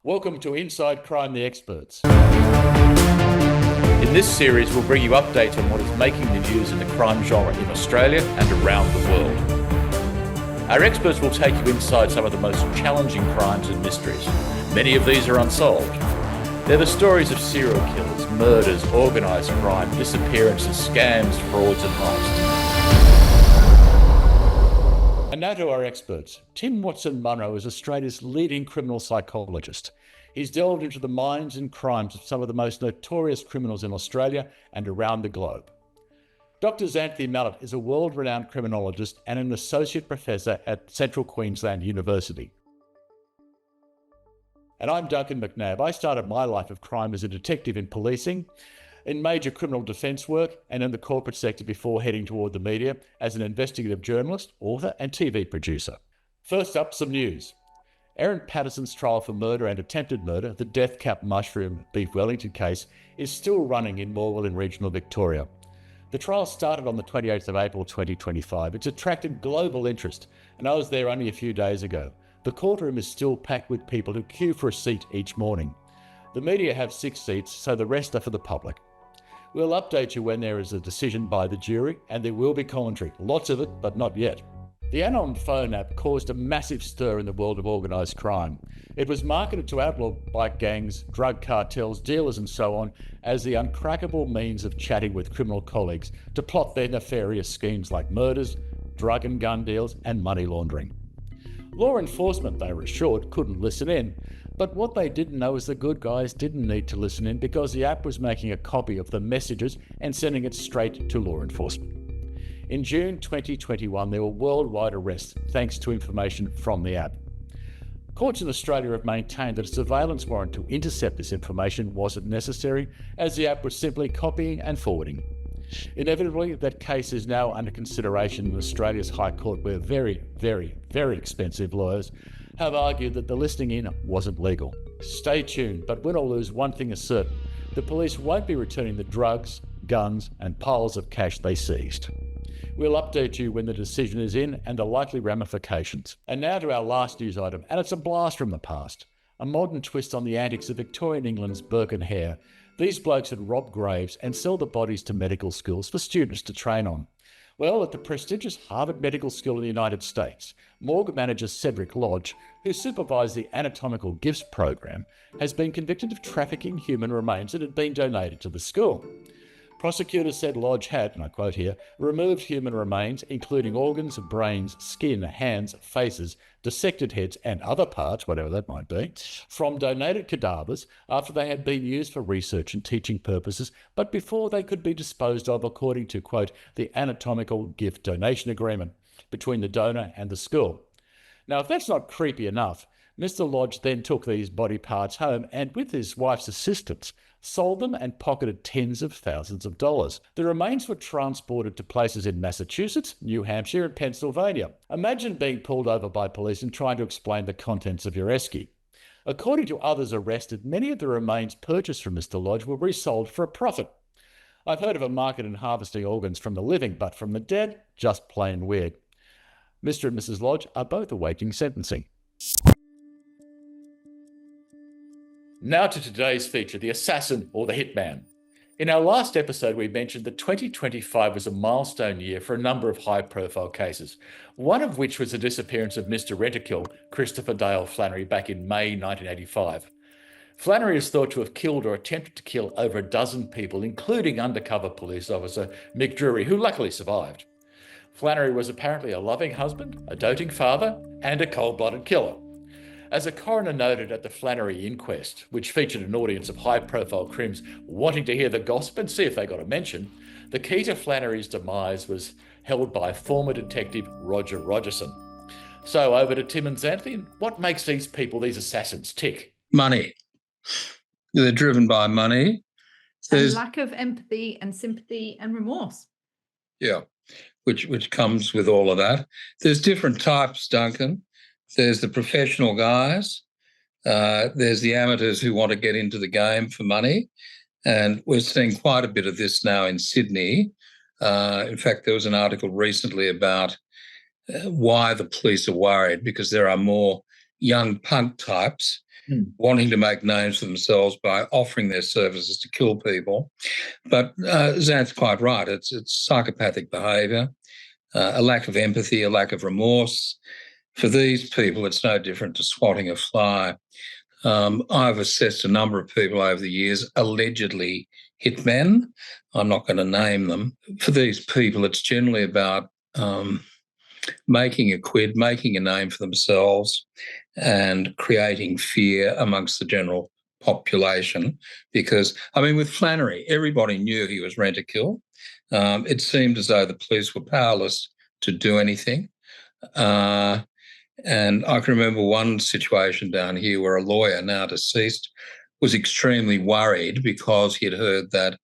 Welcome to Inside Crime the Experts. In this series, we'll bring you updates on what is making the news in the crime genre in Australia and around the world. Our experts will take you inside some of the most challenging crimes and mysteries. Many of these are unsolved. They're the stories of serial killers, murders, organised crime, disappearances, scams, frauds and heists. And now to our experts. Tim Watson-Munro is Australia's leading criminal psychologist. He's delved into the minds and crimes of some of the most notorious criminals in Australia and around the globe. Dr. Xanthi Mallet is a world-renowned criminologist and an associate professor at Central Queensland University. And I'm Duncan McNabb. I started my life of crime as a detective in policing, in major criminal defence work and in the corporate sector before heading toward the media as an investigative journalist, author and TV producer. First up, some news. Erin Patterson's trial for murder and attempted murder, the death cap mushroom Beef Wellington case, is still running in Morwell in regional Victoria. The trial started on the 28th of April 2025. It's attracted global interest, and I was there only a few days ago. The courtroom is still packed with people who queue for a seat each morning. The media have 6 seats, so the rest are for the public. We'll update you when there is a decision by the jury, and there will be commentary. Lots of it, but not yet. The ANOM phone app caused a massive stir in the world of organised crime. It was marketed to outlaw bike gangs, drug cartels, dealers and so on as the uncrackable means of chatting with criminal colleagues to plot their nefarious schemes like murders, drug and gun deals and money laundering. Law enforcement, they were assured, couldn't listen in, but what they didn't know is the good guys didn't need to listen in because the app was making a copy of the messages and sending it straight to law enforcement. In June 2021, there were worldwide arrests thanks to information from the app. Courts in Australia have maintained that a surveillance warrant to intercept this information wasn't necessary, as the app was simply copying and forwarding. Inevitably, that case is now under consideration in Australia's High Court, where very expensive lawyers have argued that the listening in wasn't legal. Stay tuned, but win or lose, one thing is certain. The police won't be returning the drugs, guns and piles of cash they seized. We'll update you when the decision is in and the likely ramifications. And now to our last news item, and it's a blast from the past. A modern twist on the antics of Victorian England's Burke and Hare. These blokes had robbed graves and sell the bodies to medical schools for students to train on. Well, at the prestigious Harvard Medical School in the United States, morgue manager Cedric Lodge, who supervised the anatomical gifts program, has been convicted of trafficking human remains that had been donated to the school. Prosecutors said Lodge had, and I quote here, removed human remains, including organs, brains, skin, hands, faces, dissected heads and other parts, whatever that might be, from donated cadavers after they had been used for research and teaching purposes, but before they could be disposed of according to, quote, the anatomical gift donation agreement between the donor and the school. Now, if that's not creepy enough, Mr. Lodge then took these body parts home and, with his wife's assistance, sold them and pocketed tens of thousands of dollars. The remains were transported to places in Massachusetts, New Hampshire and Pennsylvania. Imagine being pulled over by police and trying to explain the contents of your esky. According to others arrested, many of the remains purchased from Mr. Lodge were resold for a profit. I've heard of a market in harvesting organs from the living, but from the dead, just plain weird. Mr. and Mrs. Lodge are both awaiting sentencing. Now to today's feature, the assassin or the hitman. In our last episode, we mentioned that 2025 was a milestone year for a number of high-profile cases, one of which was the disappearance of Mr. Rent-A-Kill, Christopher Dale Flannery, back in May 1985. Flannery is thought to have killed or attempted to kill over a dozen people, including undercover police officer Mick Drury, who luckily survived. Flannery was apparently a loving husband, a doting father, and a cold-blooded killer. As a coroner noted at the Flannery inquest, which featured an audience of high-profile crims wanting to hear the gossip and see if they got a mention, the key to Flannery's demise was held by former detective Roger Rogerson. So over to Tim and Xanthi. What makes these people, these assassins, tick? Money. They're driven by money. There's lack of empathy and sympathy and remorse. Yeah, which comes with all of that. There's different types, Duncan. There's the professional guys. There's the amateurs who want to get into the game for money. And we're seeing quite a bit of this now in Sydney. In fact, there was an article recently about why the police are worried, because there are more young punk types Hmm. wanting to make names for themselves by offering their services to kill people. But Zant's quite right. It's psychopathic behaviour, a lack of empathy, a lack of remorse. For these people, it's no different to swatting a fly. I've assessed a number of people over the years, allegedly hitmen. I'm not going to name them. For these people, it's generally about making a quid, making a name for themselves, and creating fear amongst the general population. Because, I mean, with Flannery, everybody knew he was rent-a-kill. It seemed as though the police were powerless to do anything. And I can remember one situation down here where a lawyer, now deceased, was extremely worried because he had heard that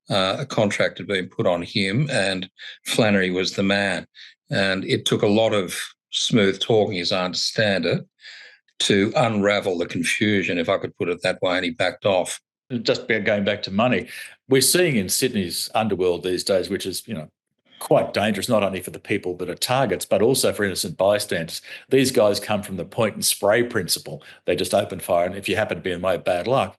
a contract had been put on him and Flannery was the man. And it took a lot of smooth talking, as I understand it, to unravel the confusion, if I could put it that way, and he backed off. Just going back to money, we're seeing in Sydney's underworld these days, which is, quite dangerous, not only for the people that are targets, but also for innocent bystanders. These guys come from the point and spray principle. They just open fire, and if you happen to be in the way of bad luck.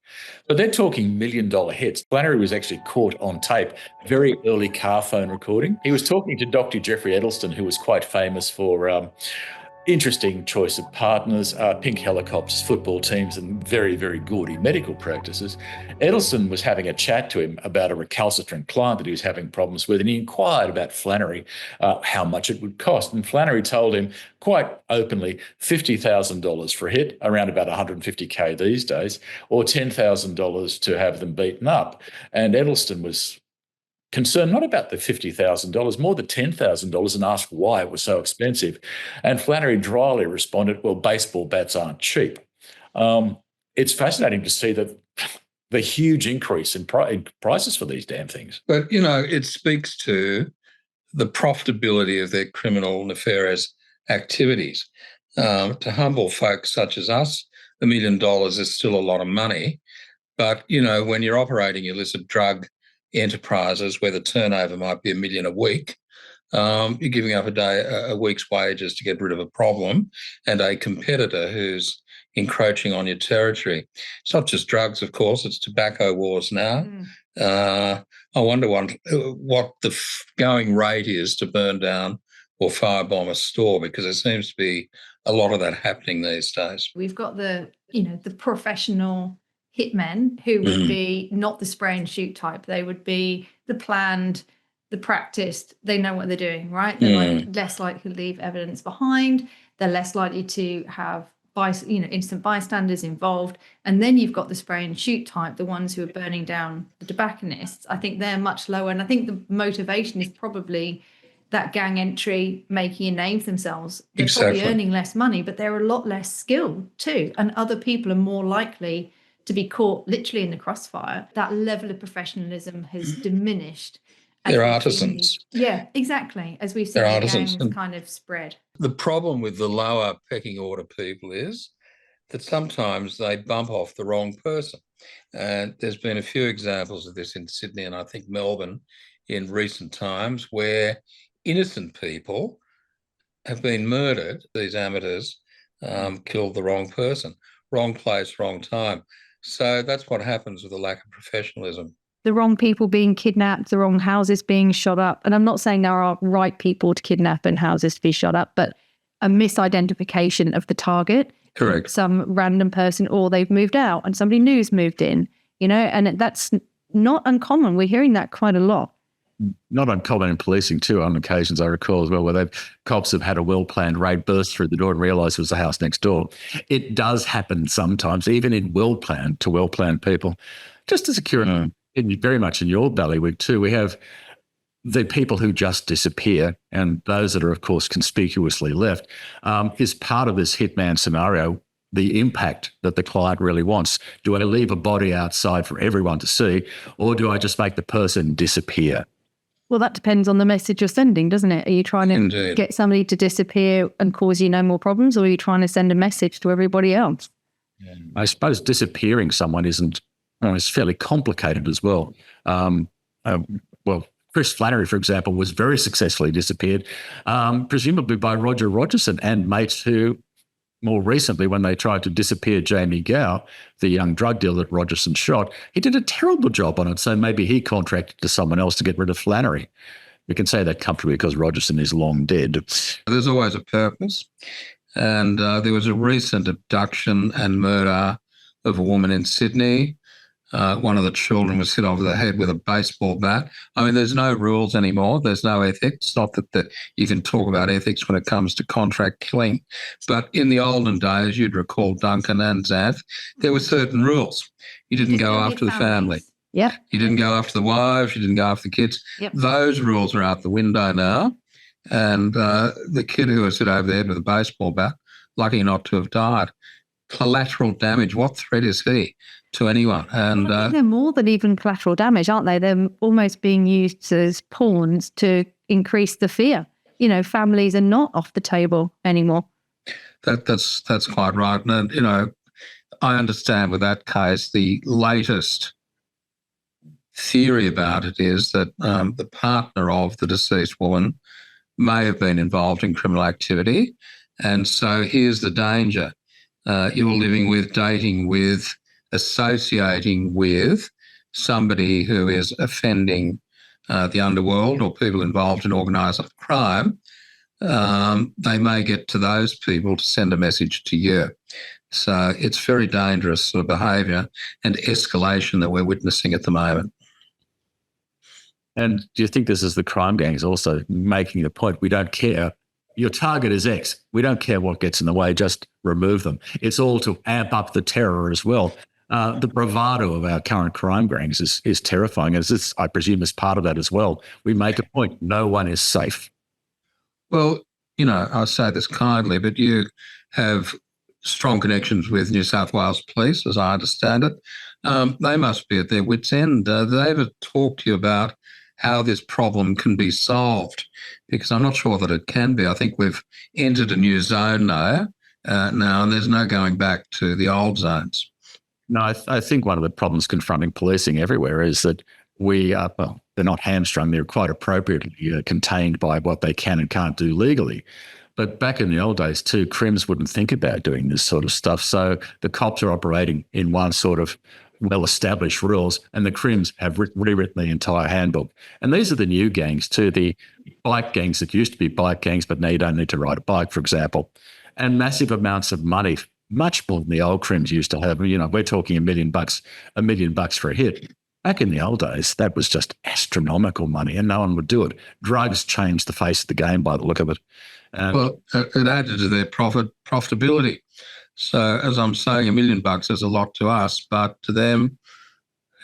But they're talking $1 million hits. Flannery was actually caught on tape, very early car phone recording. He was talking to Dr. Jeffrey Edelston, who was quite famous for interesting choice of partners, pink helicopters, football teams, and very, very gaudy medical practices. Edelston was having a chat to him about a recalcitrant client that he was having problems with, and he inquired about Flannery, how much it would cost. And Flannery told him quite openly $50,000 for a hit, around about $150K these days, or $10,000 to have them beaten up. And Edelston was concerned not about the $50,000, more the $10,000, and asked why it was so expensive. And Flannery dryly responded, well, baseball bats aren't cheap. It's fascinating to see that the huge increase in prices for these damn things. But, it speaks to the profitability of their criminal nefarious activities. To humble folks such as us, $1 million is still a lot of money. But, when you're operating illicit drug enterprises where the turnover might be $1 million a week, you're giving up a week's wages to get rid of a problem and a competitor who's encroaching on your territory. It's not just drugs, of course, it's tobacco wars now. I wonder what the going rate is to burn down or firebomb a store, because there seems to be a lot of that happening these days. We've got the professional hitmen who would be not the spray and shoot type. They would be the planned, the practiced. They know what they're doing, right? They're less likely to leave evidence behind. They're less likely to have innocent bystanders involved. And then you've got the spray and shoot type, the ones who are burning down the tobacconists. I think they're much lower. And I think the motivation is probably that gang entry, making a name for themselves. They're probably earning less money, but they're a lot less skilled too. And other people are more likely to be caught literally in the crossfire. That level of professionalism has diminished. They're artisans. Yeah, exactly. As we've seen the gangs kind of spread. The problem with the lower pecking order people is that sometimes they bump off the wrong person. And there's been a few examples of this in Sydney and I think Melbourne in recent times where innocent people have been murdered. These amateurs killed the wrong person, wrong place, wrong time. So that's what happens with a lack of professionalism. The wrong people being kidnapped, the wrong houses being shot up. And I'm not saying there are right people to kidnap and houses to be shot up, but a misidentification of the target. Correct. Some random person, or they've moved out and somebody new's moved in, and that's not uncommon. We're hearing that quite a lot. Not uncommon in policing too, on occasions I recall as well, where cops have had a well-planned raid, burst through the door and realised it was the house next door. It does happen sometimes, even in well-planned people. Just as a curiosity, very much in your bailiwick too, we have the people who just disappear and those that are, of course, conspicuously left. Is part of this hitman scenario the impact that the client really wants? Do I leave a body outside for everyone to see, or do I just make the person disappear? Well, that depends on the message you're sending, doesn't it? Are you trying to get somebody to disappear and cause you no more problems, or are you trying to send a message to everybody else? I suppose disappearing someone isn't, it's fairly complicated as well. Chris Flannery, for example, was very successfully disappeared, presumably by Roger Rogerson and mates who more recently when they tried to disappear Jamie Gow, the young drug dealer that Rogerson shot. He did a terrible job on it, so maybe he contracted to someone else to get rid of Flannery. We can say that comfortably because Rogerson is long dead. There's always a purpose. And there was a recent abduction and murder of a woman in Sydney. One of the children was hit over the head with a baseball bat. I mean, there's no rules anymore. There's no ethics. Not that you can talk about ethics when it comes to contract killing. But in the olden days, you'd recall Duncan and Xanth, there were certain rules. You didn't go after the family. Yep. You didn't go after the wives. You didn't go after the kids. Yep. Those rules are out the window now. And the kid who was hit over the head with a baseball bat, lucky not to have died. Collateral damage. What threat is he to anyone? And I think they're more than even collateral damage, aren't they? They're almost being used as pawns to increase the fear. You know, families are not off the table anymore. That's quite right. And, you know, I understand with that case, the latest theory about it is that the partner of the deceased woman may have been involved in criminal activity. And so here's the danger. You're living with, dating with, associating with somebody who is offending the underworld or people involved in organised crime. They may get to those people to send a message to you. So it's very dangerous sort of behaviour and escalation that we're witnessing at the moment. And do you think this is the crime gangs also making the point, we don't care, your target is X, we don't care what gets in the way, just remove them. It's all to amp up the terror as well. The bravado of our current crime gangs is terrifying, as this, I presume, is part of that as well. We make a point, no one is safe. Well, you know, I say this kindly, but you have strong connections with New South Wales Police, as I understand it. They must be at their wits' end. Do they ever talk to you about how this problem can be solved? Because I'm not sure that it can be. I think we've entered a new zone now, and there's no going back to the old zones. No, I think one of the problems confronting policing everywhere is that we are, well, they're not hamstrung, they're quite appropriately contained by what they can and can't do legally. But back in the old days too, crims wouldn't think about doing this sort of stuff. So the cops are operating in one sort of well-established rules, and the crims have rewritten the entire handbook. And these are the new gangs too, the bike gangs that used to be bike gangs, but now you don't need to ride a bike, for example, and massive amounts of money, much more than the old crims used to have. You know, we're talking $1 million for a hit. Back in the old days, that was just astronomical money, and no one would do it. Drugs changed the face of the game by the look of it. Well, it added to their profitability. So, as I'm saying, $1 million is a lot to us, but to them,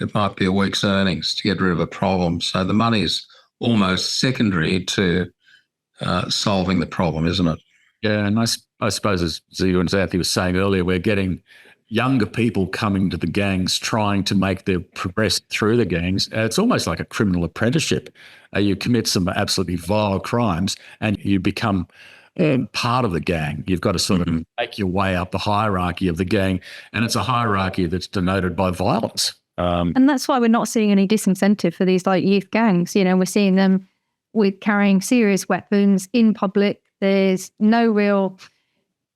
it might be a week's earnings to get rid of a problem. So the money is almost secondary to solving the problem, isn't it? Yeah, and I suppose, as you and Xanthi was saying earlier, we're getting younger people coming to the gangs, trying to make their progress through the gangs. It's almost like a criminal apprenticeship. You commit some absolutely vile crimes and you become part of the gang. You've got to sort of make your way up the hierarchy of the gang, and it's a hierarchy that's denoted by violence. And that's why we're not seeing any disincentive for these like youth gangs. You know, we're seeing them with carrying serious weapons in public. There's no real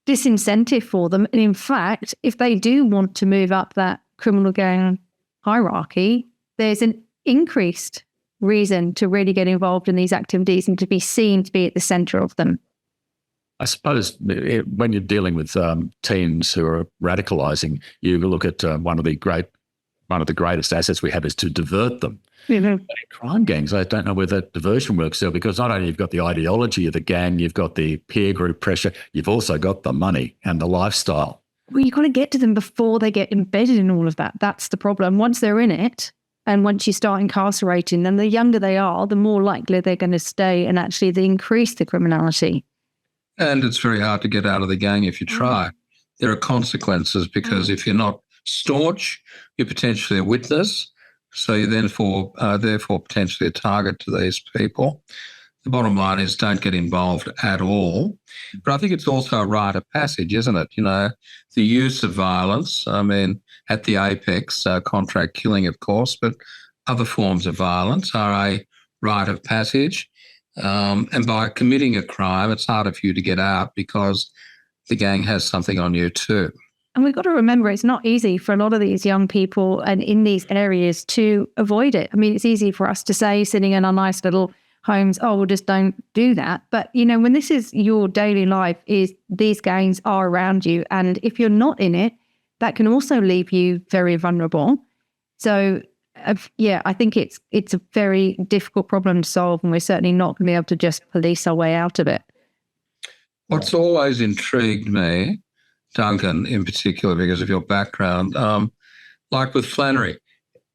disincentive for them. And in fact, if they do want to move up that criminal gang hierarchy, there's an increased reason to really get involved in these activities and to be seen to be at the centre of them. I suppose when you're dealing with teens who are radicalising, you look at one of the greatest assets we have is to divert them. Mm-hmm. But in crime gangs, I don't know where that diversion works there, because not only you've got the ideology of the gang, you've got the peer group pressure, you've also got the money and the lifestyle. Well, you've got to get to them before they get embedded in all of that. That's the problem. Once they're in it, and once you start incarcerating them, the younger they are, the more likely they're going to stay, and actually they increase the criminality. And it's very hard to get out of the gang if you try. There are consequences, because if you're not staunch, you're potentially a witness, so you're therefore potentially a target to these people. The bottom line is don't get involved at all. But I think it's also a rite of passage, isn't it? You know, the use of violence, I mean, at the apex, contract killing, of course, but other forms of violence are a rite of passage. And by committing a crime, it's harder for you to get out, because the gang has something on you too. And we've got to remember it's not easy for a lot of these young people and in these areas to avoid it. I mean, it's easy for us to say, sitting in our nice little homes, oh, well, just don't do that. But, you know, when this is your daily life, is these gangs are around you. And if you're not in it, that can also leave you very vulnerable. So, yeah, I think it's a very difficult problem to solve, and we're certainly not going to be able to just police our way out of it. What's always intrigued me, Duncan, in particular, because of your background, like with Flannery,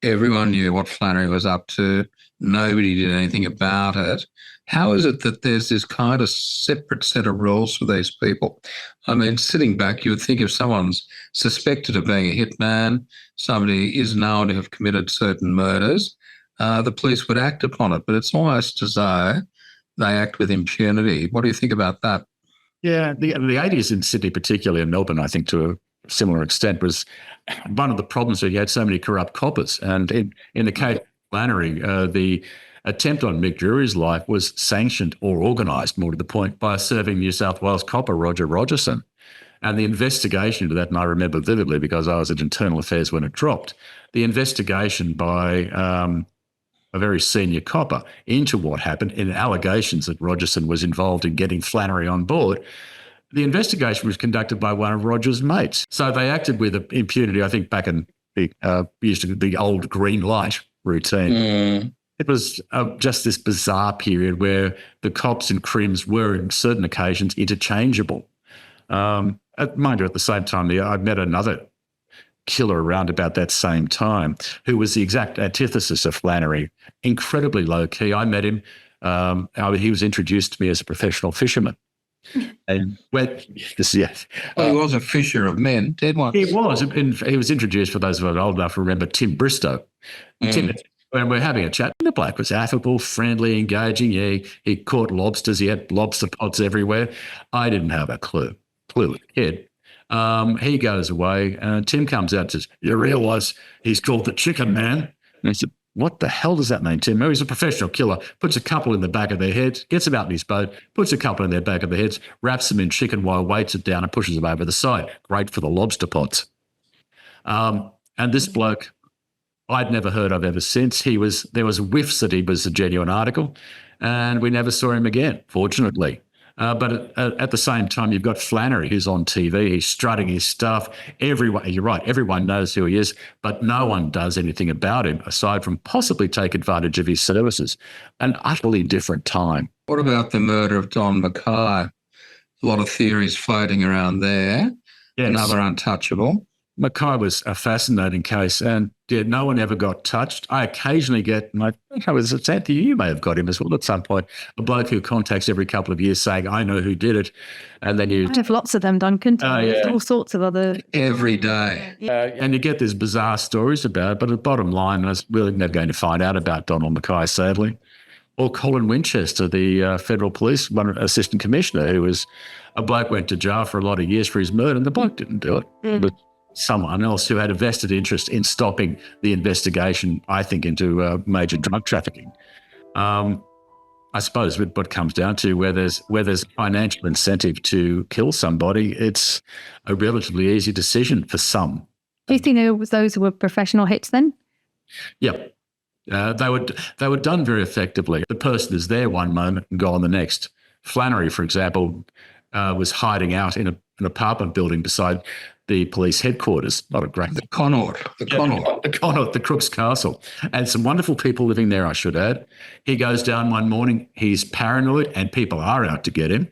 everyone knew what Flannery was up to. Nobody did anything about it. How is it that there's this kind of separate set of rules for these people? I mean, sitting back, you would think if someone's suspected of being a hitman, somebody is known to have committed certain murders, the police would act upon it. But it's almost as though they act with impunity. What do you think about that? Yeah, the 80s in Sydney, particularly in Melbourne, I think to a similar extent, was one of the problems that you had so many corrupt coppers. And in the case of Flannery, the attempt on Mick Drury's life was sanctioned or organised, more to the point, by a serving New South Wales copper, Roger Rogerson. And the investigation into that, and I remember vividly because I was at Internal Affairs when it dropped, the investigation by a very senior copper into what happened in allegations that Rogerson was involved in getting Flannery on board. The investigation was conducted by one of Roger's mates. So they acted with impunity, I think, back in the old green light routine. It was just this bizarre period where the cops and crims were, on certain occasions, interchangeable. Mind you, at the same time, I met another killer around about that same time who was the exact antithesis of Flannery, incredibly low-key. I met him. He was introduced to me as a professional fisherman. And he was a fisher of men, dead one. He was. And he was introduced, for those of us old enough to remember, Tim Bristow. Tim, when we're having a chat, the bloke was affable, friendly, engaging. He caught lobsters. He had lobster pots everywhere. I didn't have a clue. Clueless kid. He goes away. Tim comes out and says, "You realise he's called the Chicken Man?" And I said, "What the hell does that mean, Tim?" "Oh, he's a professional killer. Puts a couple in the back of their heads, gets them out in his boat, puts a couple in their back of their heads, wraps them in chicken while weights it down and pushes them over the side. Great for the lobster pots." And this bloke, I'd never heard of ever since. There was whiffs that he was a genuine article, and we never saw him again, fortunately. But at the same time, you've got Flannery, who's on TV. He's strutting his stuff. You're right, everyone knows who he is, but no one does anything about him aside from possibly take advantage of his services. An utterly different time. What about the murder of Don Mackay? A lot of theories floating around there. Yes. Another untouchable. Mackay was a fascinating case, and no one ever got touched. I occasionally get, and I think it's Anthony, you may have got him as well at some point, a bloke who contacts every couple of years saying, "I know who did it." And then I have lots of them, Duncan. Yeah. All sorts of other. Every day. And you get these bizarre stories about it, but at the bottom line, I was really never going to find out about Donald Mackay, sadly. Or Colin Winchester, the federal police assistant commissioner, who was a bloke went to jail for a lot of years for his murder, and the bloke didn't do it. But someone else who had a vested interest in stopping the investigation, I think, into major drug trafficking. I suppose what comes down to where there's financial incentive to kill somebody, it's a relatively easy decision for some. Do you think it was those who were professional hits then? Yep. They were done very effectively. The person is there one moment and gone the next. Flannery, for example, was hiding out in an apartment building beside the police headquarters. Not a great... The Connaught, the Crook's Castle. And some wonderful people living there, I should add. He goes down one morning. He's paranoid and people are out to get him.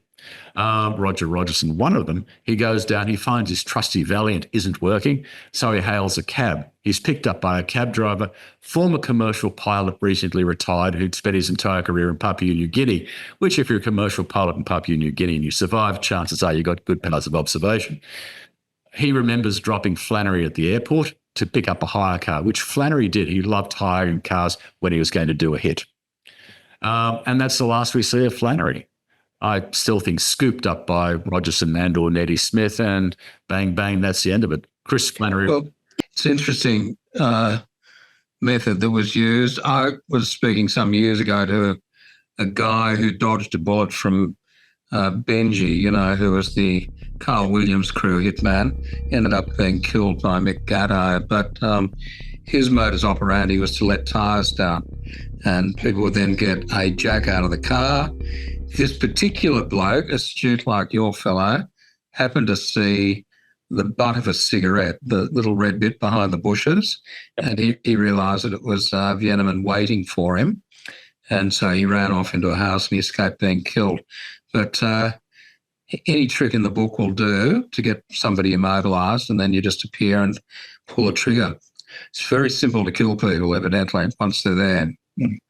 Roger Rogerson, one of them, he goes down, he finds his trusty Valiant isn't working, so he hails a cab. He's picked up by a cab driver, former commercial pilot recently retired who'd spent his entire career in Papua New Guinea, which if you're a commercial pilot in Papua New Guinea and you survive, chances are you got good powers of observation. He remembers dropping Flannery at the airport to pick up a hire car, which Flannery did. He loved hiring cars when he was going to do a hit. And that's the last we see of Flannery. I still think scooped up by Rogerson and or Nettie Smith, and bang, bang, that's the end of it. Chris Flannery. Well, it's interesting method that was used. I was speaking some years ago to a guy who dodged a bullet from Benji, who was the Carl Williams crew hitman, ended up being killed by Mick Gatto. But his modus operandi was to let tyres down, and people would then get a jack out of the car. This particular bloke, astute like your fellow, happened to see the butt of a cigarette, the little red bit behind the bushes, and he realised that it was Vienneman waiting for him. And so he ran off into a house and he escaped being killed. But any trick in the book will do to get somebody immobilised, and then you just appear and pull a trigger. It's very simple to kill people, evidently, once they're there.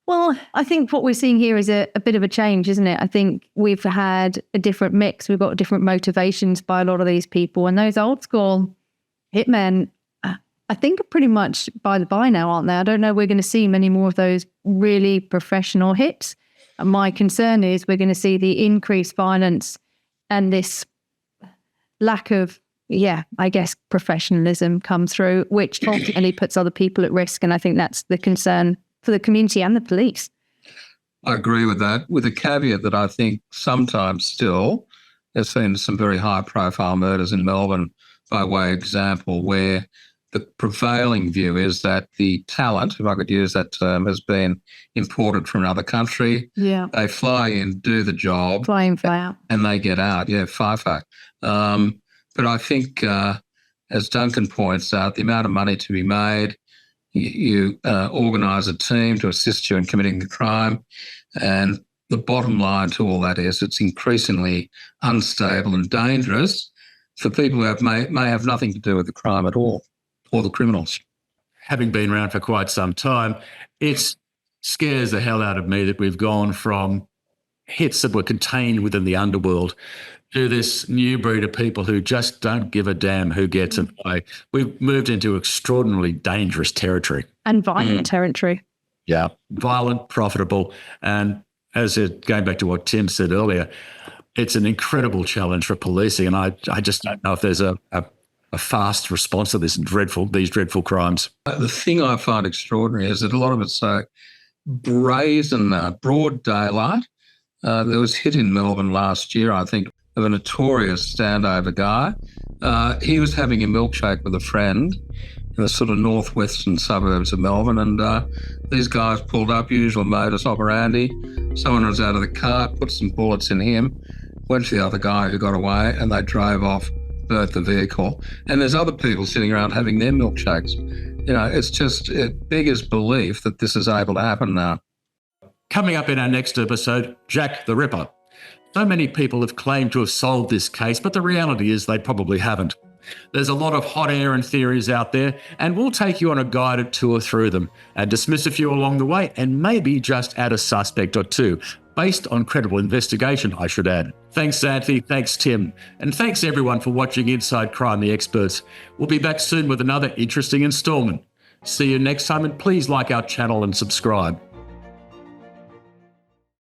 Well, I think what we're seeing here is a bit of a change, isn't it? I think we've had a different mix. We've got different motivations by a lot of these people. And those old school hitmen, I think, are pretty much by the by now, aren't they? I don't know we're going to see many more of those really professional hits. And my concern is we're going to see the increased violence and this lack of, I guess, professionalism come through, which ultimately puts other people at risk. And I think that's the concern for the community and the police. I agree with that, with a caveat that I think sometimes still there's been some very high-profile murders in Melbourne, by way of example, where the prevailing view is that the talent, if I could use that term, has been imported from another country. Yeah. They fly in, do the job. Fly in, fly out. And they get out. Yeah, FIFO. But I think, as Duncan points out, the amount of money to be made, you organise a team to assist you in committing the crime, and the bottom line to all that is it's increasingly unstable and dangerous for people who may have nothing to do with the crime at all, or the criminals. Having been around for quite some time, it scares the hell out of me that we've gone from hits that were contained within the underworld to this new breed of people who just don't give a damn who gets in the way. We've moved into extraordinarily dangerous territory. And violent territory. Yeah, violent, profitable. And going back to what Tim said earlier, it's an incredible challenge for policing. And I just don't know if there's a fast response to these dreadful crimes. The thing I find extraordinary is that a lot of it's so brazen, broad daylight. There was a hit in Melbourne last year, I think, of a notorious standover guy. He was having a milkshake with a friend in the sort of northwestern suburbs of Melbourne, and these guys pulled up, usual modus operandi. Someone was out of the car, put some bullets in him, went to the other guy who got away, and they drove off, burnt the vehicle. And there's other people sitting around having their milkshakes. It's just, it beggars belief that this is able to happen now. Coming up in our next episode, Jack the Ripper. So many people have claimed to have solved this case, but the reality is they probably haven't. There's a lot of hot air and theories out there, and we'll take you on a guided tour through them and dismiss a few along the way, and maybe just add a suspect or two, based on credible investigation, I should add. Thanks, Anthony. Thanks, Tim. And thanks, everyone, for watching Inside Crime, the Experts. We'll be back soon with another interesting instalment. See you next time, and please like our channel and subscribe.